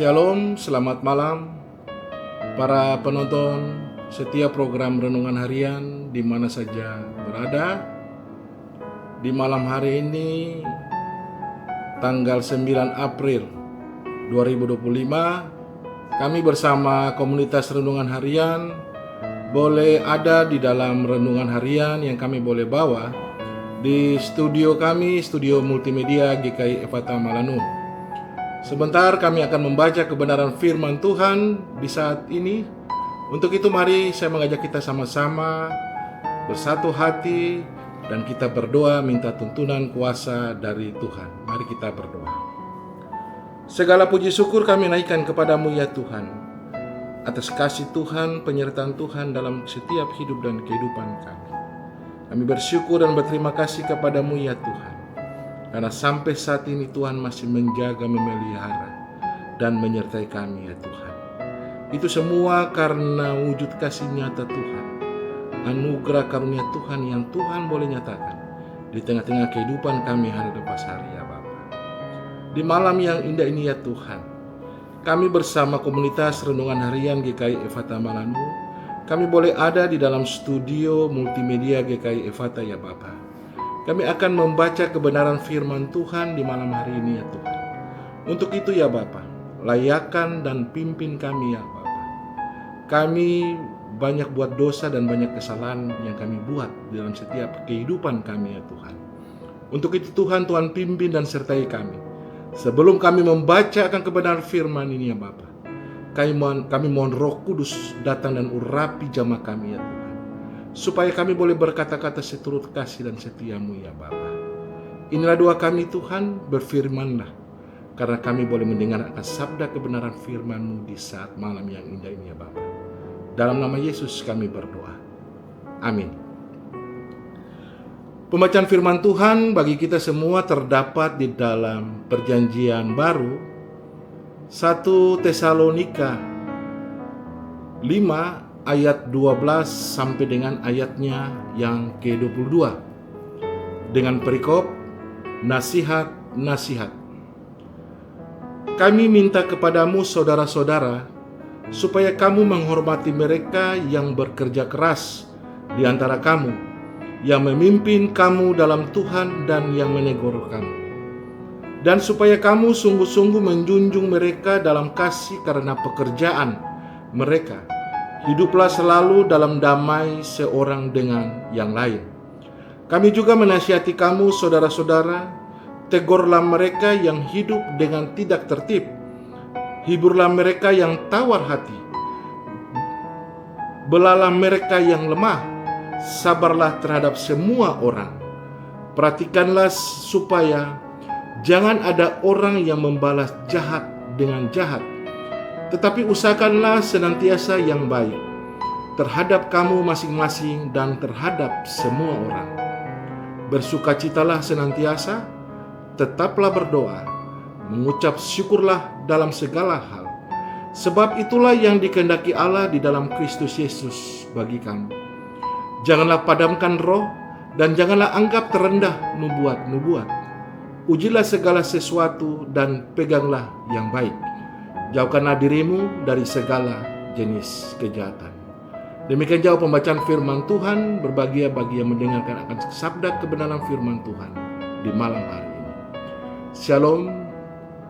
Shalom, selamat malam para penonton setiap program Renungan Harian di mana saja berada. Di malam hari ini tanggal 9 April 2025 kami bersama komunitas Renungan Harian boleh ada di dalam Renungan Harian yang kami boleh bawa di studio kami, studio multimedia GKI Ephatha Malanu. Sebentar kami akan membaca kebenaran firman Tuhan di saat ini. Untuk itu mari saya mengajak kita sama-sama bersatu hati dan kita berdoa minta tuntunan kuasa dari Tuhan. Mari kita berdoa. Segala puji syukur kami naikkan kepadamu ya Tuhan, atas kasih Tuhan, penyertaan Tuhan dalam setiap hidup dan kehidupan kami. Kami bersyukur dan berterima kasih kepadamu ya Tuhan, karena sampai saat ini Tuhan masih menjaga, memelihara, dan menyertai kami ya Tuhan. Itu semua karena wujud kasih nyata Tuhan, anugerah karunia Tuhan yang Tuhan boleh nyatakan di tengah-tengah kehidupan kami hari lepas hari ya Bapa. Di malam yang indah ini ya Tuhan, kami bersama komunitas Renungan Harian GKI Ephatha Malanu, kami boleh ada di dalam studio multimedia GKI Ephatha ya Bapa. Kami akan membaca kebenaran firman Tuhan di malam hari ini ya Tuhan. Untuk itu ya Bapa, layakan dan pimpin kami ya Bapa. Kami banyak buat dosa dan banyak kesalahan yang kami buat dalam setiap kehidupan kami ya Tuhan. Untuk itu Tuhan pimpin dan sertai kami. Sebelum kami membaca akan kebenaran firman ini ya Bapa, kami mohon Roh Kudus datang dan urapi jamaah kami ya Tuhan, supaya kami boleh berkata-kata seturut kasih dan setiamu ya Bapa. Inilah doa kami Tuhan, berfirmanlah, karena kami boleh mendengar akan sabda kebenaran firman-Mu di saat malam yang indah ini ya Bapa. Dalam nama Yesus kami berdoa. Amin. Pembacaan firman Tuhan bagi kita semua terdapat di dalam Perjanjian Baru 1 Tesalonika 5 ayat 12 sampai dengan ayatnya yang ke-22 dengan perikop nasihat-nasihat. Kami minta kepadamu saudara-saudara supaya kamu menghormati mereka yang bekerja keras di antara kamu, yang memimpin kamu dalam Tuhan dan yang menegur kamu, dan supaya kamu sungguh-sungguh menjunjung mereka dalam kasih karena pekerjaan mereka. Hiduplah selalu dalam damai seorang dengan yang lain. Kami juga menasihati kamu saudara-saudara, tegurlah mereka yang hidup dengan tidak tertib, hiburlah mereka yang tawar hati, belalah mereka yang lemah, sabarlah terhadap semua orang. Perhatikanlah supaya jangan ada orang yang membalas jahat dengan jahat, tetapi usahakanlah senantiasa yang baik terhadap kamu masing-masing dan terhadap semua orang. Bersukacitalah senantiasa, tetaplah berdoa, mengucap syukurlah dalam segala hal, sebab itulah yang dikehendaki Allah di dalam Kristus Yesus bagi kamu. Janganlah padamkan roh, dan janganlah anggap terendah nubuat-nubuat. Ujilah segala sesuatu dan peganglah yang baik. Jauhkanlah dirimu dari segala jenis kejahatan. Demikian jauh pembacaan firman Tuhan. Berbahagia bagi yang mendengarkan akan sabda kebenaran firman Tuhan di malam hari ini. Shalom,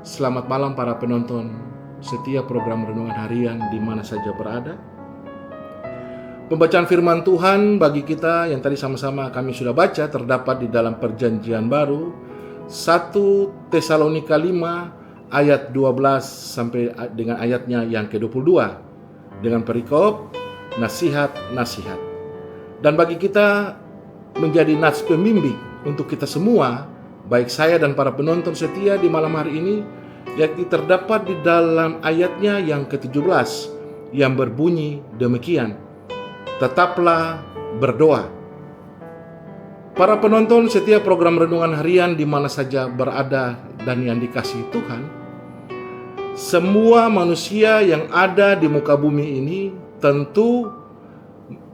selamat malam para penonton setiap program Renungan Harian di mana saja berada. Pembacaan firman Tuhan bagi kita yang tadi sama-sama kami sudah baca terdapat di dalam Perjanjian Baru 1 Tesalonika 5 ayat 12 sampai dengan ayatnya yang ke-22 dengan perikop nasihat-nasihat. Dan bagi kita menjadi nats pembimbing untuk kita semua, baik saya dan para penonton setia di malam hari ini, yakni terdapat di dalam ayatnya yang ke-17 yang berbunyi demikian: tetaplah berdoa. Para penonton setiap program Renungan Harian di mana saja berada dan yang dikasihi Tuhan, semua manusia yang ada di muka bumi ini tentu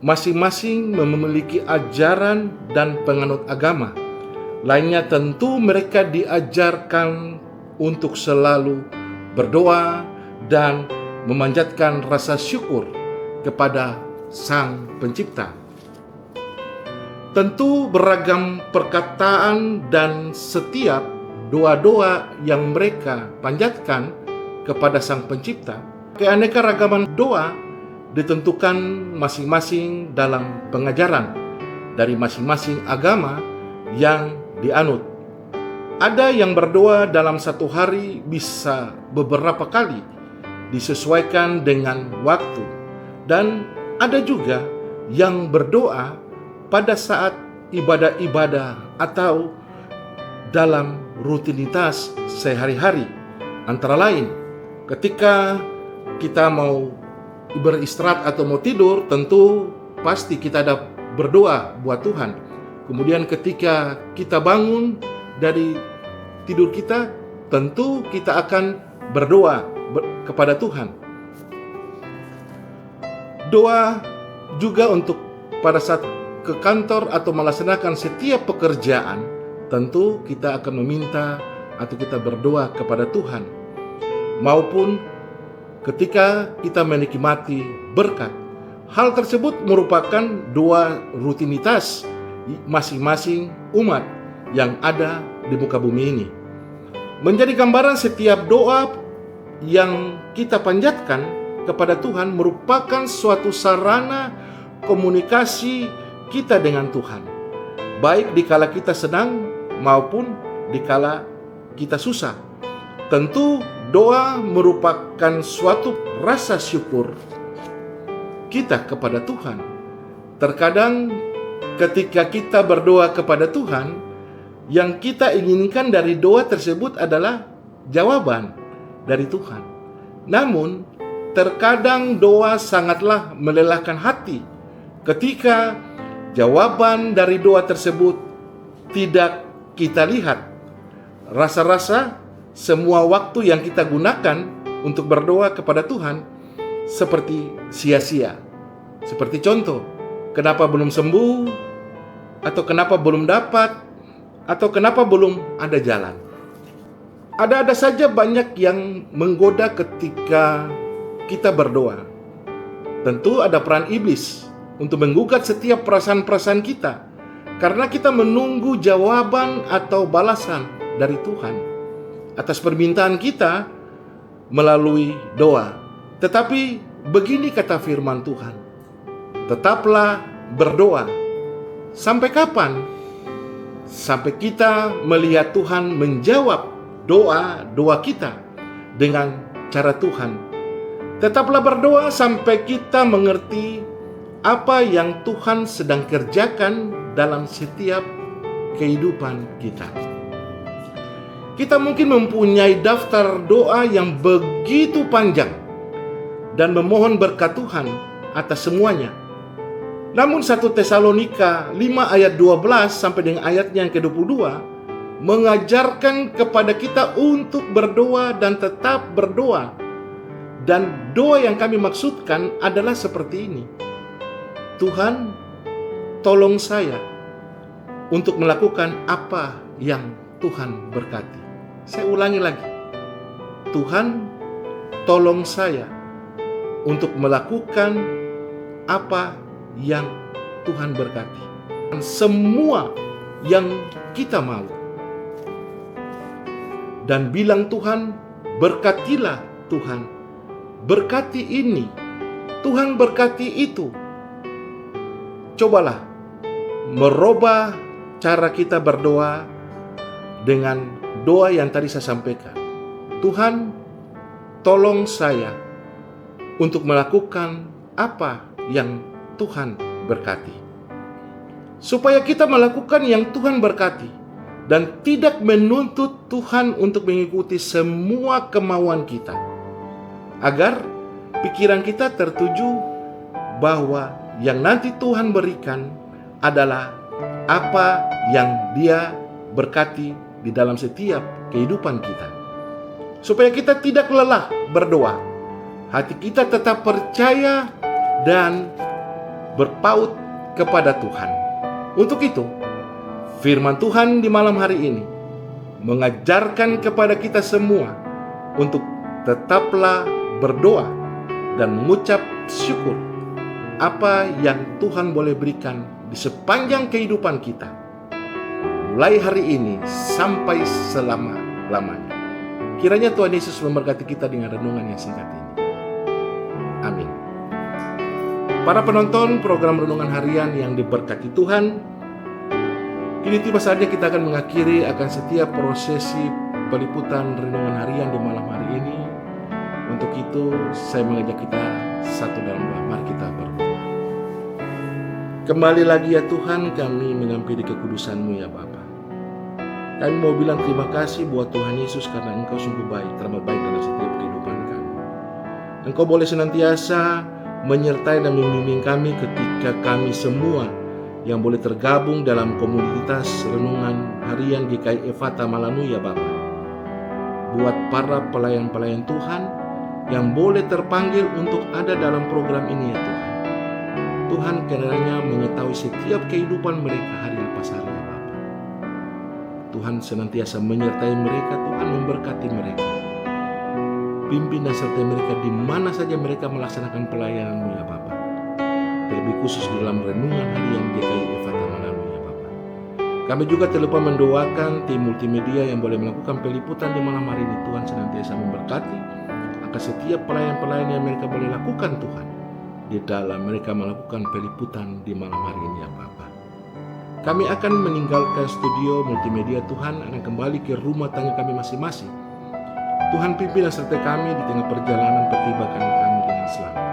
masing-masing memiliki ajaran dan penganut agama. Lainnya tentu mereka diajarkan untuk selalu berdoa dan memanjatkan rasa syukur kepada Sang Pencipta. Tentu beragam perkataan dan setiap doa-doa yang mereka panjatkan kepada Sang Pencipta, keanekaragaman doa ditentukan masing-masing dalam pengajaran dari masing-masing agama yang dianut. Ada yang berdoa dalam satu hari bisa beberapa kali, disesuaikan dengan waktu. Dan ada juga yang berdoa pada saat ibadah-ibadah atau dalam rutinitas sehari-hari. Antara lain, ketika kita mau beristirahat atau mau tidur, tentu pasti kita ada berdoa buat Tuhan. Kemudian ketika kita bangun dari tidur kita, tentu kita akan berdoa kepada Tuhan. Doa juga untuk pada saat ke kantor atau melaksanakan setiap pekerjaan, tentu kita akan meminta atau kita berdoa kepada Tuhan. Maupun ketika kita menikmati berkat, hal tersebut merupakan doa rutinitas masing-masing umat yang ada di muka bumi ini. Menjadi gambaran setiap doa yang kita panjatkan kepada Tuhan merupakan suatu sarana komunikasi kita dengan Tuhan, baik dikala kita senang maupun dikala kita susah. Tentu doa merupakan suatu rasa syukur kita kepada Tuhan. Terkadang ketika kita berdoa kepada Tuhan, yang kita inginkan dari doa tersebut adalah jawaban dari Tuhan. Namun, terkadang doa sangatlah melelahkan hati ketika jawaban dari doa tersebut tidak kita lihat. Rasa-rasa semua waktu yang kita gunakan untuk berdoa kepada Tuhan seperti sia-sia. Seperti contoh, kenapa belum sembuh, atau kenapa belum dapat, atau kenapa belum ada jalan. Ada saja banyak yang menggoda ketika kita berdoa. Tentu ada peran iblis untuk menggugat setiap perasaan-perasaan kita, karena kita menunggu jawaban atau balasan dari Tuhan atas permintaan kita melalui doa. Tetapi begini kata firman Tuhan, tetaplah berdoa. Sampai kapan? Sampai kita melihat Tuhan menjawab doa-doa kita dengan cara Tuhan. Tetaplah berdoa sampai kita mengerti apa yang Tuhan sedang kerjakan dalam setiap kehidupan kita. Kita mungkin mempunyai daftar doa yang begitu panjang dan memohon berkat Tuhan atas semuanya. Namun 1 Tesalonika 5 ayat 12 sampai dengan ayatnya yang ke-22 mengajarkan kepada kita untuk berdoa dan tetap berdoa. Dan doa yang kami maksudkan adalah seperti ini. Tuhan, tolong saya untuk melakukan apa yang Tuhan berkati. Saya ulangi lagi. Tuhan, tolong saya untuk melakukan apa yang Tuhan berkati. Semua yang kita mau. Dan bilang Tuhan, berkatilah Tuhan. Berkati ini, Tuhan berkati itu. Cobalah merubah cara kita berdoa dengan doa yang tadi saya sampaikan. Tuhan, tolong saya untuk melakukan apa yang Tuhan berkati. Supaya kita melakukan yang Tuhan berkati dan tidak menuntut Tuhan untuk mengikuti semua kemauan kita. Agar pikiran kita tertuju bahwa yang nanti Tuhan berikan adalah apa yang Dia berkati di dalam setiap kehidupan kita. Supaya kita tidak lelah berdoa, hati kita tetap percaya dan berpaut kepada Tuhan. Untuk itu, firman Tuhan di malam hari ini mengajarkan kepada kita semua untuk tetaplah berdoa dan mengucap syukur apa yang Tuhan boleh berikan di sepanjang kehidupan kita, mulai hari ini sampai selama-lamanya. Kiranya Tuhan Yesus memberkati kita dengan renungan yang singkat ini. Amin. Para penonton program Renungan Harian yang diberkati Tuhan, kini tiba saatnya kita akan mengakhiri akan setiap prosesi peliputan Renungan Harian di malam hari ini. Untuk itu, saya mengajak kita satu dalam doa. Mari kita berdoa. Kembali lagi ya Tuhan, kami mengampiri kekudusan-Mu ya Bapa. Kami mau bilang terima kasih buat Tuhan Yesus karena Engkau sungguh baik, teramat baik dalam setiap kehidupan kami. Engkau boleh senantiasa menyertai dan membimbing kami ketika kami semua yang boleh tergabung dalam komunitas Renungan Harian GKI Efata Malanu ya Bapa. Buat para pelayan-pelayan Tuhan yang boleh terpanggil untuk ada dalam program ini ya Tuhan. Tuhan kiranya mengetahui setiap kehidupan mereka hari lepas hari ya Bapa. Tuhan senantiasa menyertai mereka, Tuhan memberkati mereka. Pimpin dan sertai mereka di mana saja mereka melaksanakan pelayanan-Mu ya Bapa. Terlebih khusus di dalam Renungan Harian GKI Efata Malanu ya Bapa. Kami juga terlupa mendoakan tim multimedia yang boleh melakukan peliputan di malam hari ini. Tuhan senantiasa memberkati akan setiap pelayan-pelayan yang mereka boleh lakukan Tuhan, di dalam mereka melakukan peliputan di malam hari ini ya Bapa. Kami akan meninggalkan studio multimedia Tuhan, akan kembali ke rumah tangga kami masing-masing. Tuhan pimpin dan sertai kami di tengah perjalanan pertibakan kami dengan selamat.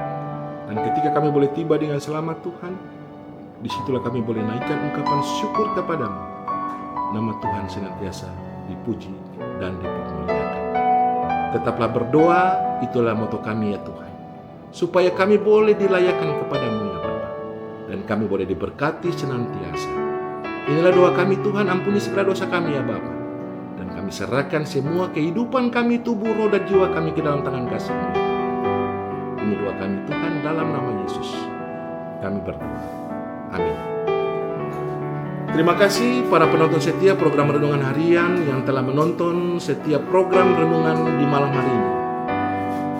Dan ketika kami boleh tiba dengan selamat Tuhan, disitulah kami boleh naikkan ungkapan syukur kepadamu. Nama Tuhan senantiasa dipuji dan dipermuliakan. Tetaplah berdoa, itulah moto kami ya Tuhan, supaya kami boleh dilayakkan kepadamu ya Bapa, dan kami boleh diberkati senantiasa. Inilah doa kami Tuhan, ampuni segala dosa kami ya Bapa, dan kami serahkan semua kehidupan kami, tubuh, roh, dan jiwa kami ke dalam tangan kasih-Mu. Ini doa kami Tuhan dalam nama Yesus kami berdoa. Amin. Terima kasih para penonton setia program Renungan Harian yang telah menonton setiap program renungan di malam hari ini.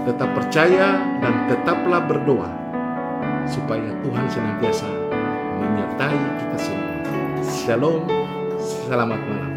Tetap percaya dan tetaplah berdoa supaya Tuhan senantiasa menyertai kita semua. Shalom, selamat malam.